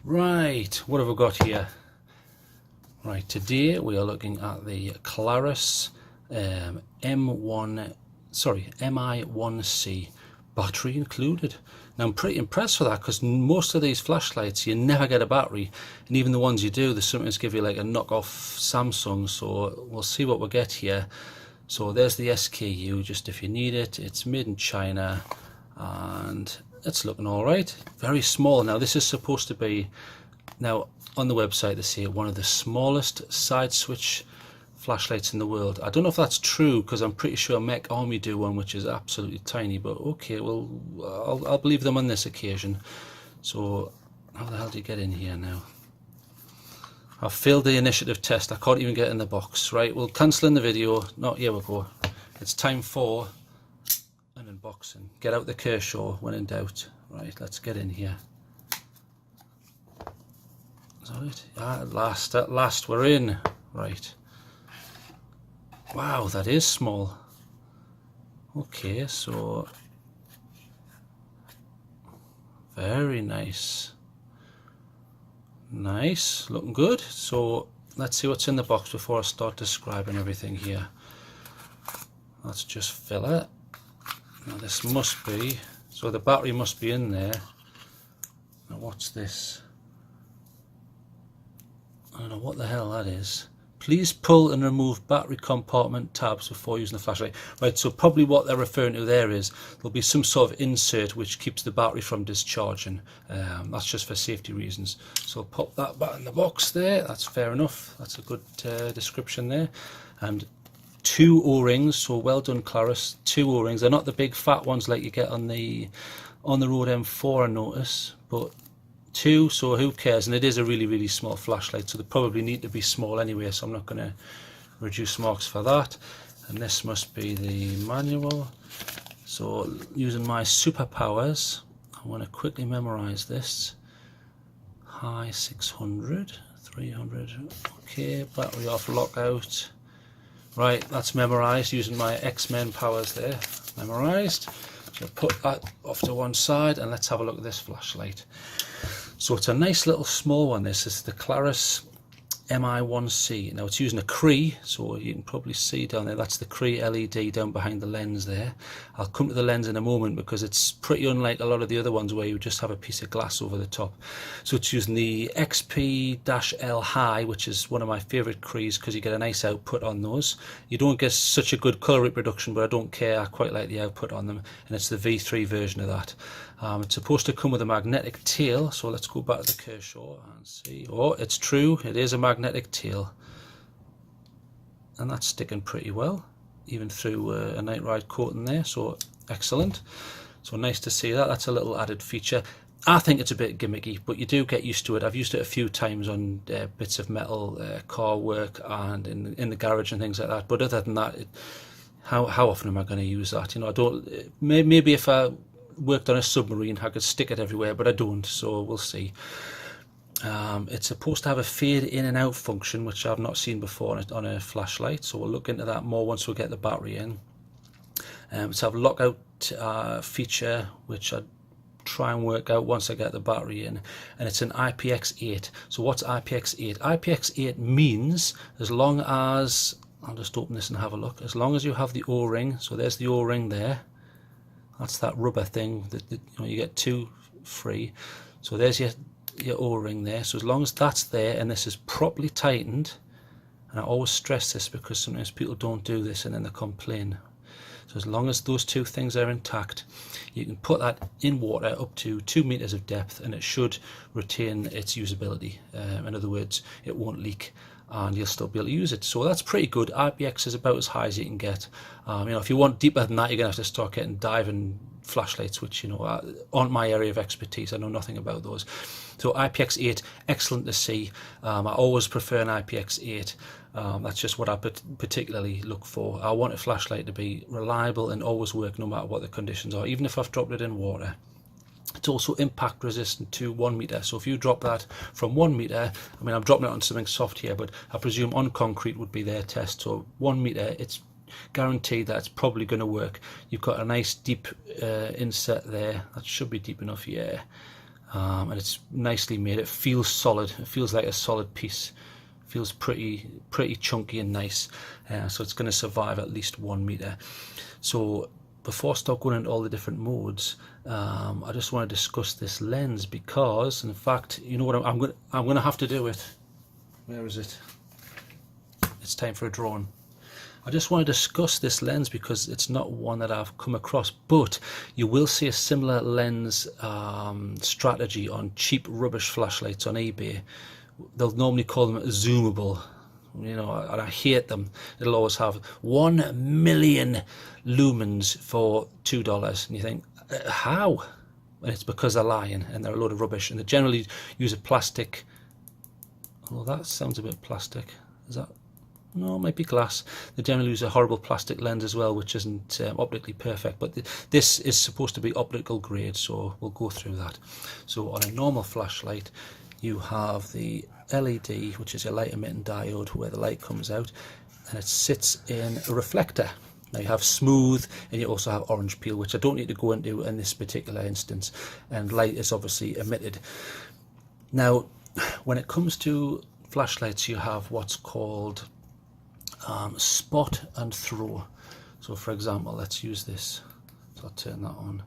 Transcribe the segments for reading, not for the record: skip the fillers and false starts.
Right, what have we got here? Right, today we are looking at the Klarus Mi1C, battery included. Now I'm pretty impressed with that, because most of these flashlights you never get a battery, and even the ones you do, they sometimes give you like a knockoff Samsung. So we'll see what we get here. So there's the SKU, just if you need it. It's made in China and it's looking all right. Very small. Now this is supposed to be, now on the website they say one of the smallest side switch flashlights in the world. I don't know if that's true, because I'm pretty sure Mech Army do one which is absolutely tiny, but okay, well, I'll believe them on this occasion. So how the hell do you get in here now? I've failed the initiative test. I can't even get in the box. Right, we'll cancel in the video. No, here we go. It's time for an unboxing. Get out the Kershaw when in doubt. Right, let's get in here. Is that it? At last we're in. Right. Wow, that is small. Okay, so very nice. Nice, looking good. So let's see what's in the box before I start describing everything here. Let's just fill it. Now this must be, so the battery must be in there. Now what's this? I don't know what the hell that is. Please pull and remove battery compartment tabs before using the flashlight. Right, so probably what they're referring to there is there'll be some sort of insert which keeps the battery from discharging. That's just for safety reasons. So I'll pop that back in the box there. That's fair enough. That's a good description there. And 2 O-rings. So well done, Klarus. 2 O-rings. They're not the big fat ones like you get on the Rode M4, I notice, but 2, so who cares? And it is a really small flashlight, so they probably need to be small anyway, so I'm not going to reduce marks for that. And this must be the manual. So using my superpowers, I want to quickly memorize this. High 600, 300, okay, battery off, lockout. Right, that's memorized using my X-Men powers there, memorized. So put that off to one side and let's have a look at this flashlight. So it's a nice little small one. This is the Klarus Mi1C. Now it's using a cr, so you can probably see down there, that's the cr LED down behind the lens there. I'll come to the lens in a moment, because it's pretty unlike a lot of the other ones where you just have a piece of glass over the top. So it's using the XP-L high, which is one of my favourite crs, because you get a nice output on those. You don't get such a good colour reproduction, but I don't care, I quite like the output on them, and it's the V3 version of that. It's supposed to come with a magnetic tail, so let's go back to the Kershaw and see. Oh, it's true, it is a magnetic tail, and that's sticking pretty well, even through a night ride coating there, so excellent. So nice to see that. That's a little added feature. I think it's a bit gimmicky, but you do get used to it. I've used it a few times on bits of metal, car work, and in the garage and things like that, but other than that, how often am I going to use that? You know, I don't. Maybe if I worked on a submarine I could stick it everywhere, but I don't, so we'll see. It's supposed to have a fade in and out function, which I've not seen before on a flashlight, so we'll look into that more once we get the battery in. It's have a lockout feature, which I try and work out once I get the battery in, and it's an IPX8. So what's IPX8? IPX8 means, as long as, I'll just open this and have a look, as long as you have the O-ring, so there's the O-ring there, that's that rubber thing that you know, you get 2 free. So there's your O-ring there. So as long as that's there and this is properly tightened, and I always stress this because sometimes people don't do this and then they complain. So as long as those 2 things are intact, you can put that in water up to 2 meters of depth and it should retain its usability. In other words, it won't leak and you'll still be able to use it. So that's pretty good. IPX is about as high as you can get. You know, if you want deeper than that, you're going to have to start getting diving flashlights, which, you know, aren't my area of expertise. I know nothing about those. So IPX8, excellent to see. I always prefer an IPX8. That's just what I particularly look for. I want a flashlight to be reliable and always work no matter what the conditions are, even if I've dropped it in water. It's also impact resistant to 1 meter. So if you drop that from 1 meter, I mean, I'm dropping it on something soft here, but I presume on concrete would be their test. So 1 meter, it's guaranteed that it's probably going to work. You've got a nice deep inset there. That should be deep enough, yeah. and it's nicely made. It feels solid. It feels like a solid piece. It feels pretty chunky and nice. So it's going to survive at least 1 meter. So before I start going into all the different modes, I just want to discuss this lens, because in fact, you know what, I'm going to have to do it. Where is it? It's time for a drawing. I just want to discuss this lens because it's not one that I've come across, but you will see a similar lens strategy on cheap rubbish flashlights on eBay. They'll normally call them zoomable, you know, and I hate them. It'll always have 1 million lumens for $2, and you think, how? And it's because they're lying and they're a load of rubbish, and they generally use a plastic. Oh, that sounds a bit plastic. Is that? No, it might be glass. They generally use a horrible plastic lens as well, which isn't optically perfect, but this is supposed to be optical grade, so we'll go through that. So on a normal flashlight, you have the LED, which is your light emitting diode, where the light comes out, and it sits in a reflector. Now you have smooth, and you also have orange peel, which I don't need to go into in this particular instance, and light is obviously emitted. Now when it comes to flashlights, you have what's called spot and throw. So for example, let's use this. So I'll turn that on.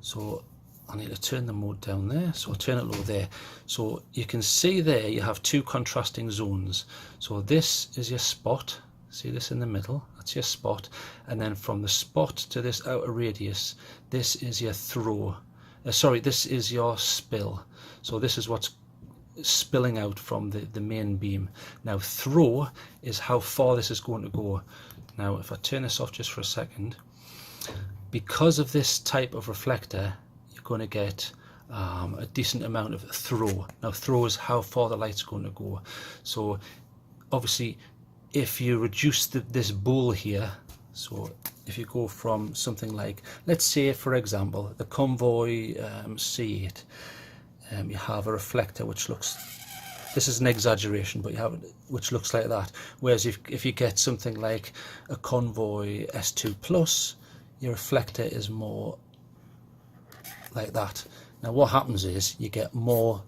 So I need to turn the mode down there, so I'll turn it low there. So you can see there you have 2 contrasting zones. So this is your spot, see this in the middle, that's your spot, and then from the spot to this outer radius, this is your throw. Sorry, this is your spill. So this is what's spilling out from the main beam. Now throw is how far this is going to go. Now if I turn this off just for a second, because of this type of reflector, you're going to get a decent amount of throw. Now throw is how far the light's going to go. So obviously if you reduce this bowl here, so if you go from something like, let's say for example the Convoy C8, you have a reflector which looks, this is an exaggeration, but you have it which looks like that. Whereas if you get something like a Convoy S2 Plus, your reflector is more like that. Now what happens is you get a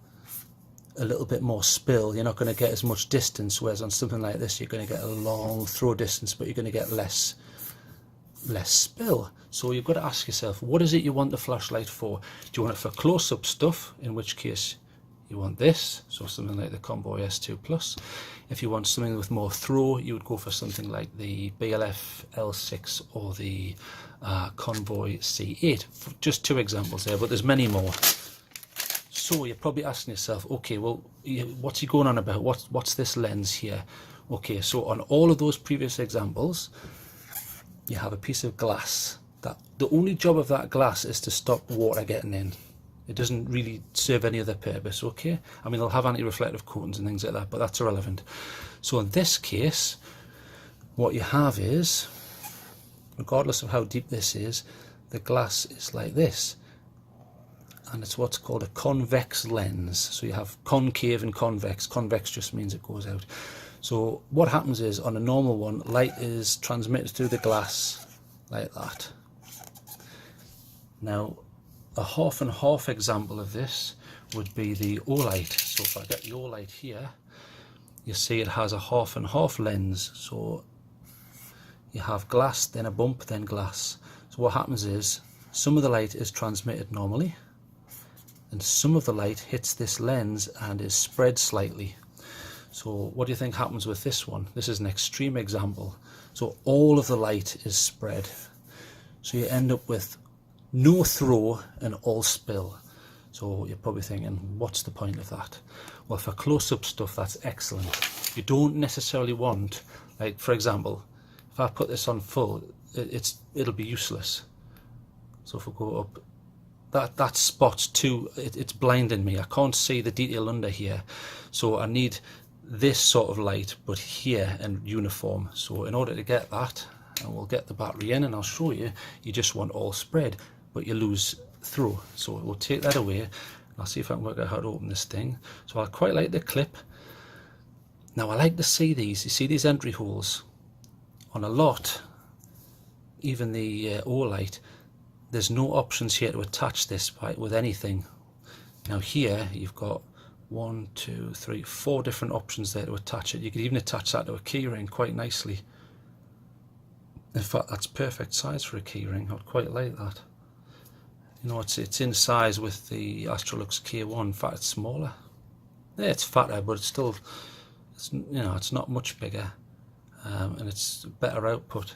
little bit more spill. You're not going to get as much distance, whereas on something like this you're going to get a long throw distance, but you're going to get less spill. So you've got to ask yourself, what is it you want the flashlight for? Do you want it for close-up stuff, in which case you want this, so something like the Convoy S2 Plus. If you want something with more throw, you would go for something like the BLF L6 or the Convoy C8. Just 2 examples there, but there's many more. So you're probably asking yourself, okay, well, what's he going on about? What's this lens here? Okay, so on all of those previous examples, you have a piece of glass. That the only job of that glass is to stop water getting in. It doesn't really serve any other purpose, okay? I mean, they'll have anti-reflective coatings and things like that, but that's irrelevant. So in this case, what you have is, regardless of how deep this is, the glass is like this. And it's what's called a convex lens. So you have concave and convex. Convex just means it goes out. So what happens is, on a normal one, light is transmitted through the glass like that. Now, a half and half example of this would be the Olight. So if I get the Olight here, you see it has a half and half lens. So you have glass, then a bump, then glass. So what happens is, some of the light is transmitted normally, and some of the light hits this lens and is spread slightly. So what do you think happens with this one? This is an extreme example. So all of the light is spread. So you end up with no throw and all spill. So you're probably thinking, what's the point of that? Well, for close-up stuff, that's excellent. You don't necessarily want, like for example, if I put this on full, it'll be useless. So if we go up, that spot's too, it's blinding me. I can't see the detail under here. So I need this sort of light, but here and uniform. So in order to get that, and we'll get the battery in and I'll show you, you just want all spread, but you lose through. So we'll take that away, and I'll see if I can work out how to open this thing. So I quite like the clip. Now I like to see these, you see these entry holes? On a lot, even the Olight, there's no options here to attach this with anything. Now here you've got 1, 2, 3, 4 different options there to attach it. You could even attach that to a keyring quite nicely. In fact, that's perfect size for a keyring. I'd quite like that. You know, it's in size with the Astrolux K1. In fact, it's smaller. Yeah, it's fatter, but it's still, it's not much bigger, and it's better output.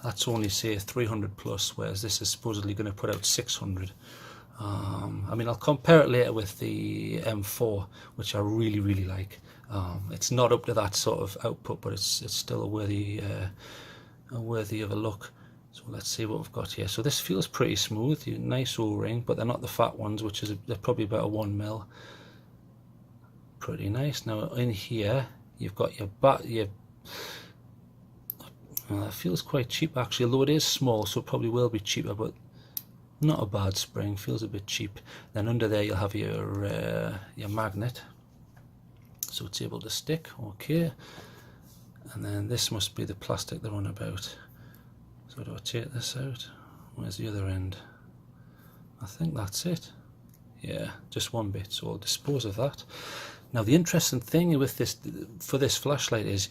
That's only, say, 300 plus, whereas this is supposedly going to put out 600. I mean, I'll compare it later with the M4, which I really, really like. It's not up to that sort of output, but it's still a worthy of a look. So let's see what we've got here. So this feels pretty smooth, nice O-ring, but they're not the fat ones, which is they're probably about a 1 mil. Pretty nice. Now in here you've got your it feels quite cheap actually, although it is small, so it probably will be cheaper, but not a bad spring, feels a bit cheap. Then under there you'll have your magnet, so it's able to stick. Okay, and then this must be the plastic they're on about. So do I take this out? Where's the other end? I think that's it. Yeah, just one bit, so I'll dispose of that. Now the interesting thing with this, for this flashlight, is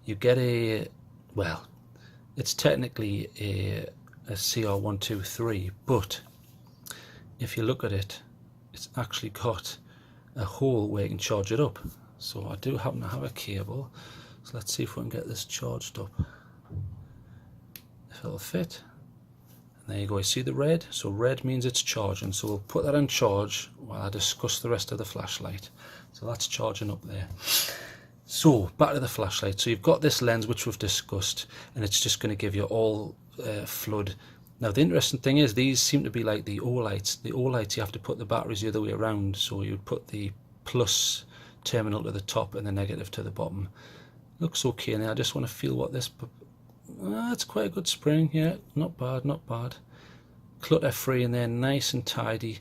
you get well, it's technically a cr123, but if you look at it, it's actually got a hole where you can charge it up. So I do happen to have a cable, so let's see if we can get this charged up, if it'll fit. And there you go, you see the red? So red means it's charging, so we'll put that on charge while I discuss the rest of the flashlight. So that's charging up there. So back to the flashlight. So you've got this lens which we've discussed, and it's just going to give you all flood. Now the interesting thing is these seem to be like the O-lights. The O-lights you have to put the batteries the other way around, so you'd put the plus terminal to the top and the negative to the bottom. Looks okay now. I just want to feel what this, it's quite a good spring. Yeah, not bad, not bad. Clutter free in there, nice and tidy.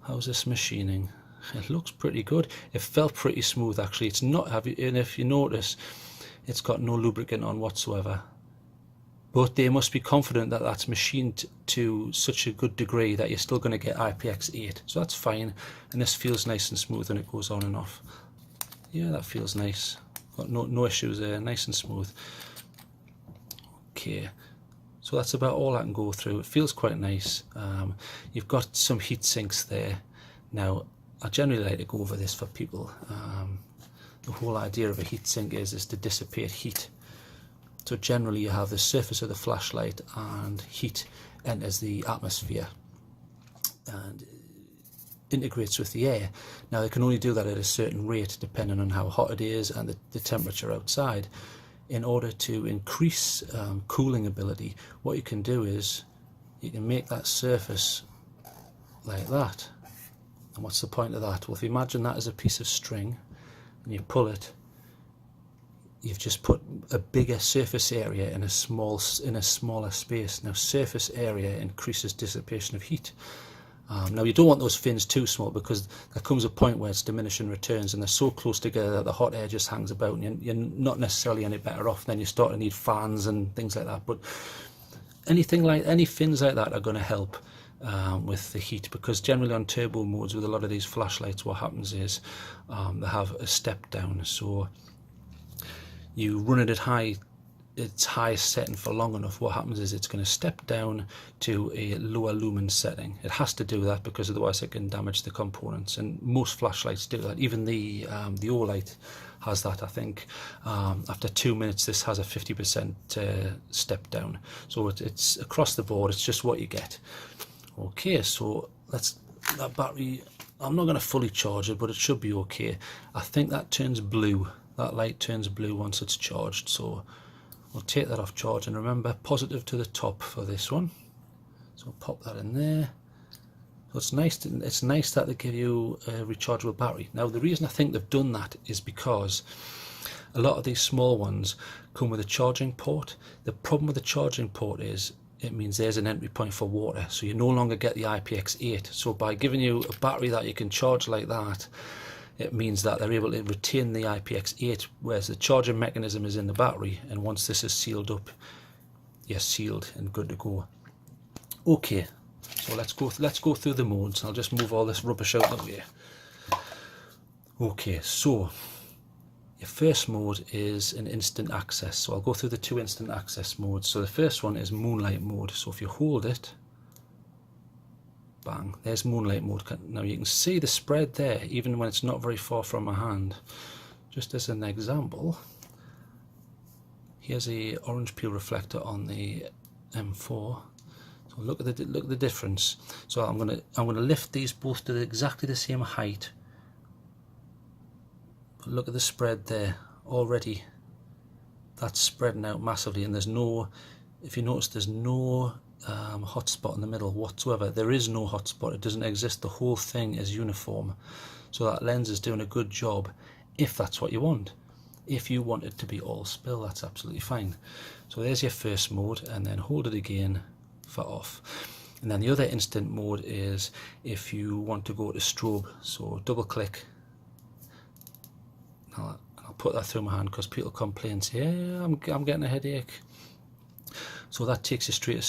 How's this machining? It looks pretty good. It felt pretty smooth actually. It's not heavy, and if you notice, it's got no lubricant on whatsoever. But they must be confident that that's machined to such a good degree that you're still going to get IPX8. So that's fine. And this feels nice and smooth when it goes on and off. Yeah, that feels nice. Got no issues there. Nice and smooth. Okay. So that's about all I can go through. It feels quite nice. You've got some heat sinks there. Now, I generally like to go over this for people. The whole idea of a heat sink is to dissipate heat. So generally you have the surface of the flashlight and heat enters the atmosphere and integrates with the air. Now they can only do that at a certain rate depending on how hot it is and the temperature outside. In order to increase cooling ability, what you can do is you can make that surface like that. And what's the point of that? Well, if you imagine that as a piece of string and you pull it, you've just put a bigger surface area in a smaller space. Now surface area increases dissipation of heat. Now you don't want those fins too small, because there comes a point where it's diminishing returns and they're so close together that the hot air just hangs about and you're not necessarily any better off. Then you start to need fans and things like that. But any fins like that are going to help with the heat, because generally on turbo modes with a lot of these flashlights, what happens is they have a step down. So you run it at its highest setting for long enough, what happens is it's going to step down to a lower lumen setting. It has to do that because otherwise it can damage the components, and most flashlights do that. Even the O-light has that, I think. After 2 minutes this has a 50% step down. So it's across the board, it's just what you get. Okay, so that battery, I'm not going to fully charge it, but it should be okay. I think that turns blue. That light turns blue once it's charged, so we'll take that off charge, and remember, positive to the top for this one. So we'll pop that in there. So it's nice that they give you a rechargeable battery. Now the reason I think they've done that is because a lot of these small ones come with a charging port. The problem with the charging port is it means there's an entry point for water, so you no longer get the IPX8. So by giving you a battery that you can charge like that, it means that they're able to retain the IPX8, whereas the charging mechanism is in the battery, and once this is sealed up, you're sealed and good to go. Okay, so So let's go through the modes. I'll just move all this rubbish out of the way. Okay, so your first mode is an instant access. So I'll go through the 2 instant access modes. So the first one is moonlight mode. So if you hold it, bang, there's moonlight mode. Now you can see the spread there, even when it's not very far from my hand. Just as an example, here's a orange peel reflector on the M4. So look at the difference. So I'm gonna lift these both to exactly the same height. But look at the spread there already. That's spreading out massively, and there's no, if you notice, there's no hot spot in the middle whatsoever. There is no hot spot. It doesn't exist. The whole thing is uniform. So that lens is doing a good job if that's what you want. If you want it to be all spill, that's absolutely fine. So there's your first mode, and then hold it again for off. And then the other instant mode is if you want to go to strobe. So double click. I'll put that through my hand because people complain, say, yeah, I'm getting a headache. So that takes you straight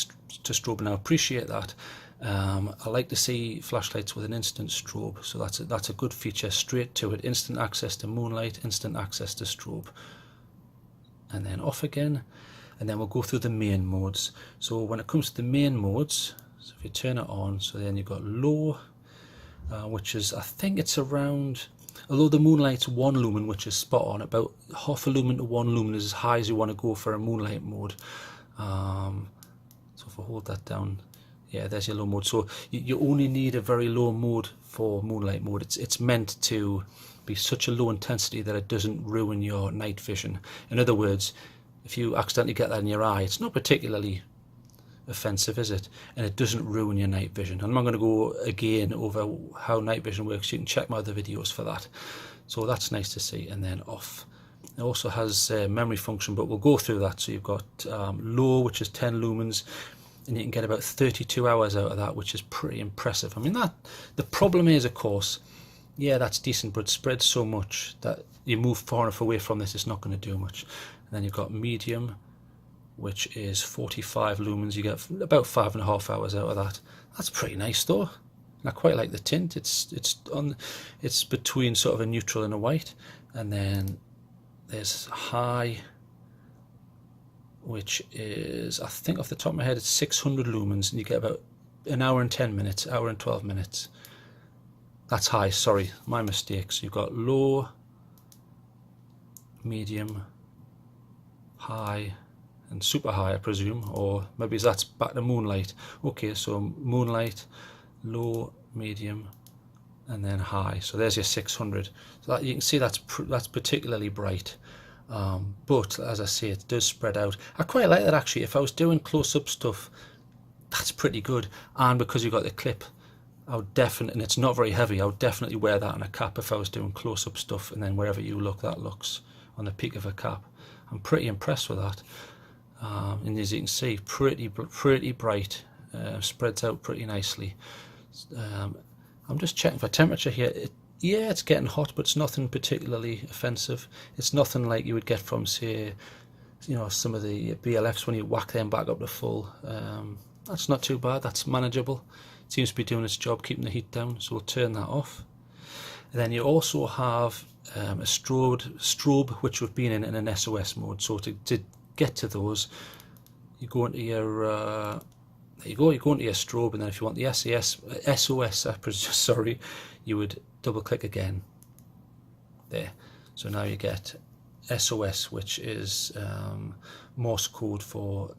to strobe. Now, I appreciate that. I like to see flashlights with an instant strobe, so that's a good feature. Straight to it, instant access to moonlight, instant access to strobe, and then off again. And then we'll go through the main modes. So when it comes to the main modes, so if you turn it on, so then you've got low, which is, I think it's around, although the moonlight's 1 lumen, which is spot on, about half a lumen to 1 lumen is as high as you want to go for a moonlight mode. So if I hold that down, yeah, there's your low mode. So you only need a very low mode for moonlight mode. It's meant to be such a low intensity that it doesn't ruin your night vision. In other words, if you accidentally get that in your eye, it's not particularly offensive, is it? And it doesn't ruin your night vision. I'm not going to go again over how night vision works. You can check my other videos for that. So that's nice to see. And then off. It also has memory function, but we'll go through that. So you've got low, which is 10 lumens, and you can get about 32 hours out of that, which is pretty impressive. I mean, that the problem is, of course, yeah, that's decent, but it spreads so much that you move far enough away from this, it's not going to do much. And then you've got medium, which is 45 lumens. You get about 5.5 hours out of that. That's pretty nice, though. And I quite like the tint. It's between sort of a neutral and a white. And then there's high, which is, I think off the top of my head, it's 600 lumens, and you get about an hour and 10 minutes, hour and 12 minutes. That's high, sorry, my mistake. So you've got low, medium, high, and super high, I presume, or maybe that's back to moonlight. Okay, so moonlight, low, medium, and then high. So there's your 600. So that, you can see that's particularly bright. But as I say, it does spread out. I quite like that, actually. If I was doing close-up stuff, that's pretty good. And because you've got the clip, I would definitely, and it's not very heavy, I would definitely wear that on a cap if I was doing close-up stuff, and then wherever you look, that looks on the peak of a cap. I'm pretty impressed with that. And as you can see, pretty bright, spreads out pretty nicely. I'm just checking for temperature here. Yeah, it's getting hot, but it's nothing particularly offensive. It's nothing like you would get from, say, you know, some of the BLFs when you whack them back up to full. That's not too bad. That's manageable. It seems to be doing its job, keeping the heat down. So we'll turn that off. And then you also have a strobe, which we've been in an SOS mode. So to get to those, you go into your you go into your strobe, and then if you want the SOS, sorry, you would double click again there. So now you get SOS, which is Morse code for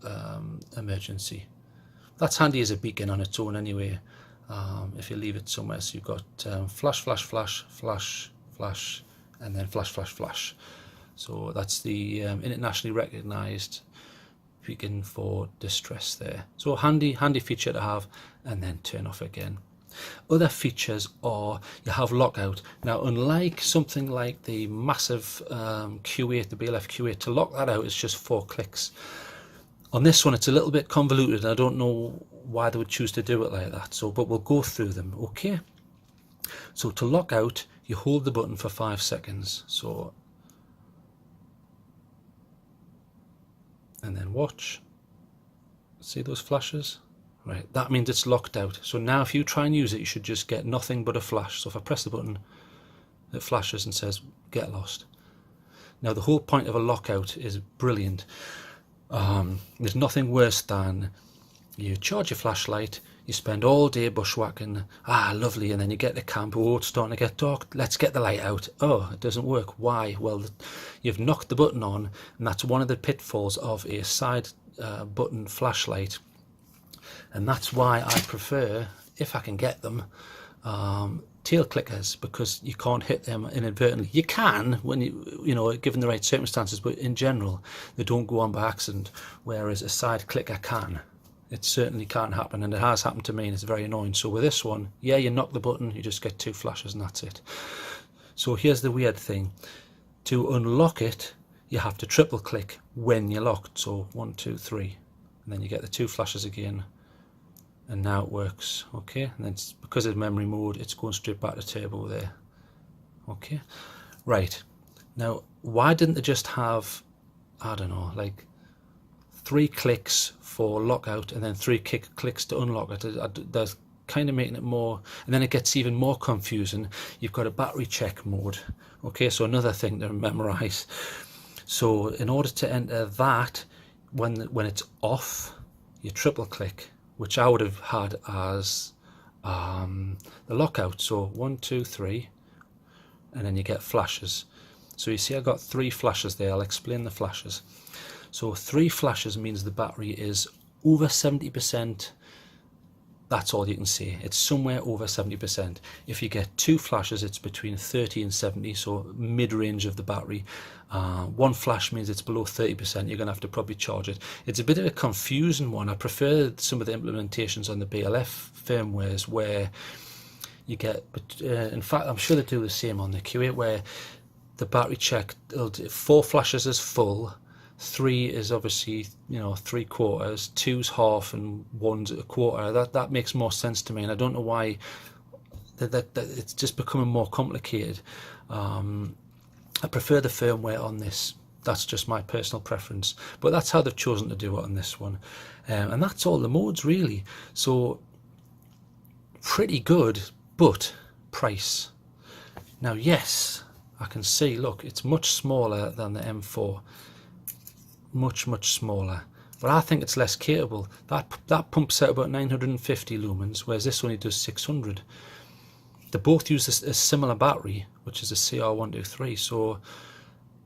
emergency. That's handy as a beacon on its own anyway, if you leave it somewhere. So you've got flash, flash, flash, flash, flash, and then flash, flash, flash. So that's the internationally recognized beacon for distress there. So handy feature to have, and then turn off again. Other features are you have lockout. Now, unlike something like the massive Q8, the BLF Q8, to lock that out is just 4 clicks. On this one, it's a little bit convoluted, and I don't know why they would choose to do it like that. So, but we'll go through them, okay? So to lock out, you hold the button for 5 seconds. So, and then watch. See those flashes? Right, that means it's locked out. So now if you try and use it, you should just get nothing but a flash. So if I press the button, it flashes and says get lost. Now the whole point of a lockout is brilliant. There's nothing worse than you charge your flashlight, you spend all day bushwhacking, lovely, and then you get to camp, oh, it's starting to get dark, let's get the light out. Oh, it doesn't work. Why? Well, you've knocked the button on, and that's one of the pitfalls of a side button flashlight. And that's why I prefer, if I can get them, tail clickers, because you can't hit them inadvertently. You can when you know, given the right circumstances, but in general they don't go on by accident, whereas a side clicker can. It certainly can happen, and it has happened to me, and it's very annoying. So with this one, yeah, you knock the button, you just get 2 flashes and that's it. So here's the weird thing. To unlock it, you have to triple click when you're locked. So 1, 2, 3, and then you get the 2 flashes again, and now it works. Okay, and then because of memory mode, it's going straight back to turbo there. Okay, right, now why didn't they just have, I don't know, like 3 clicks for lockout and then 3 clicks to unlock it? They're kind of making it more, and then it gets even more confusing. You've got a battery check mode. Okay, so another thing to memorize. So in order to enter that, when it's off, you triple click, which I would have had as the lockout. So 1, 2, 3, and then you get flashes. So you see I got 3 flashes there. I'll explain the flashes. So 3 flashes means the battery is over 70%. That's all you can see. It's somewhere over 70%. If you get 2 flashes, it's between 30 and 70, so mid-range of the battery. 1 flash means it's below 30%. You're going to have to probably charge it. It's a bit of a confusing one. I prefer some of the implementations on the BLF firmwares where you get, in fact, I'm sure they do the same on the Q8, where the battery check, 4 flashes is full, 3 is obviously, you know, 3/4, 2's half, and 1's a quarter. That makes more sense to me, and I don't know why that it's just becoming more complicated. I prefer the firmware on this. That's just my personal preference, but that's how they've chosen to do it on this one. And that's all the modes really. So pretty good, but price. Now yes, I can see, look, it's much smaller than the M4. Much smaller, but I think it's less capable. That pumps out about 950 lumens, whereas this only does 600. They both use a similar battery, which is a cr123.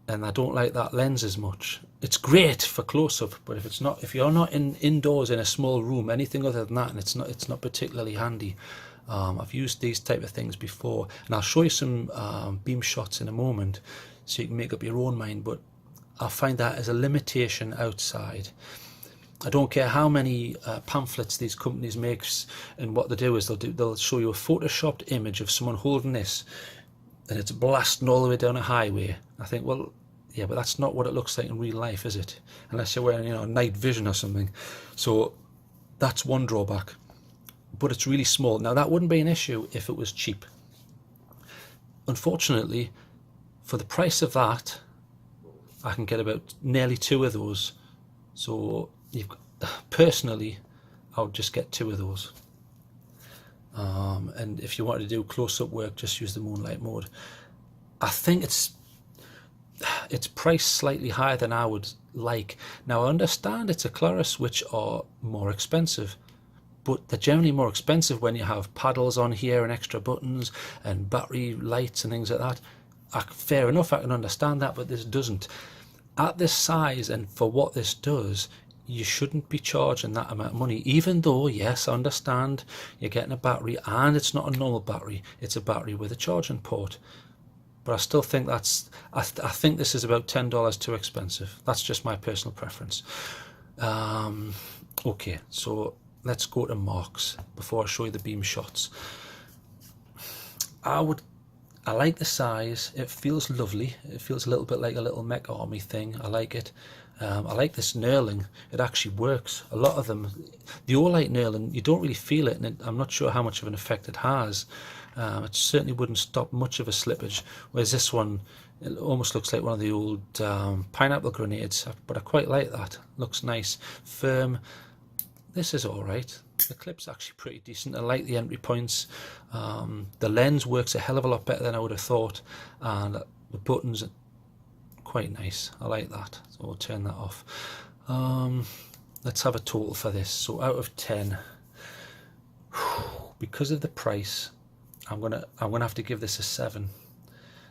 And I don't like that lens as much. It's great for close-up, but if you're not indoors in a small room, anything other than that, and it's not particularly handy. I've used these type of things before, and I'll show you some beam shots in a moment, so you can make up your own mind. But I find that as a limitation outside. I don't care how many pamphlets these companies make, and what they do is they'll show you a photoshopped image of someone holding this, and it's blasting all the way down a highway. I think, well, yeah, but that's not what it looks like in real life, is it? Unless you're wearing, you know, night vision or something. So that's one drawback. But it's really small. Now that wouldn't be an issue if it was cheap. Unfortunately, for the price of that, I can get about nearly 2 of those. So personally, I would just get 2 of those. And if you wanted to do close-up work, just use the moonlight mode. I think it's priced slightly higher than I would like. Now I understand it's a Klarus, which are more expensive, but they're generally more expensive when you have paddles on here and extra buttons and battery lights and things like that. Fair enough, I can understand that, but this doesn't. At this size and for what this does, you shouldn't be charging that amount of money, even though, yes, I understand you're getting a battery, and it's not a normal battery, it's a battery with a charging port. But I still think I think this is about $10 too expensive. That's just my personal preference. Okay, so let's go to marks before I show you the beam shots. I like the size. It feels lovely. It feels a little bit like a little mech army thing. I like it. I like this knurling. It actually works. A lot of them, the Olight knurling, you don't really feel it, and I'm not sure how much of an effect it has. It certainly wouldn't stop much of a slippage, whereas this one, it almost looks like one of the old pineapple grenades, but I quite like that. Looks nice. Firm. This is alright. the clip's actually pretty decent. I like the entry points. The lens works a hell of a lot better than I would have thought, and the buttons are quite nice. I like that, so we'll turn that off. Let's have a total for this. So out of 10, because of the price, I'm gonna have to give this a 7.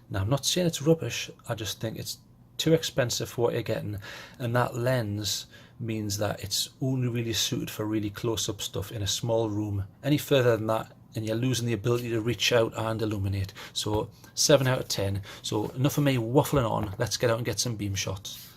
Now, I'm not saying it's rubbish, I just think it's too expensive for what you're getting, and that lens means that it's only really suited for really close-up stuff in a small room. Any further than that and you're losing the ability to reach out and illuminate. So 7 out of 10. So enough of me waffling on, let's get out and get some beam shots.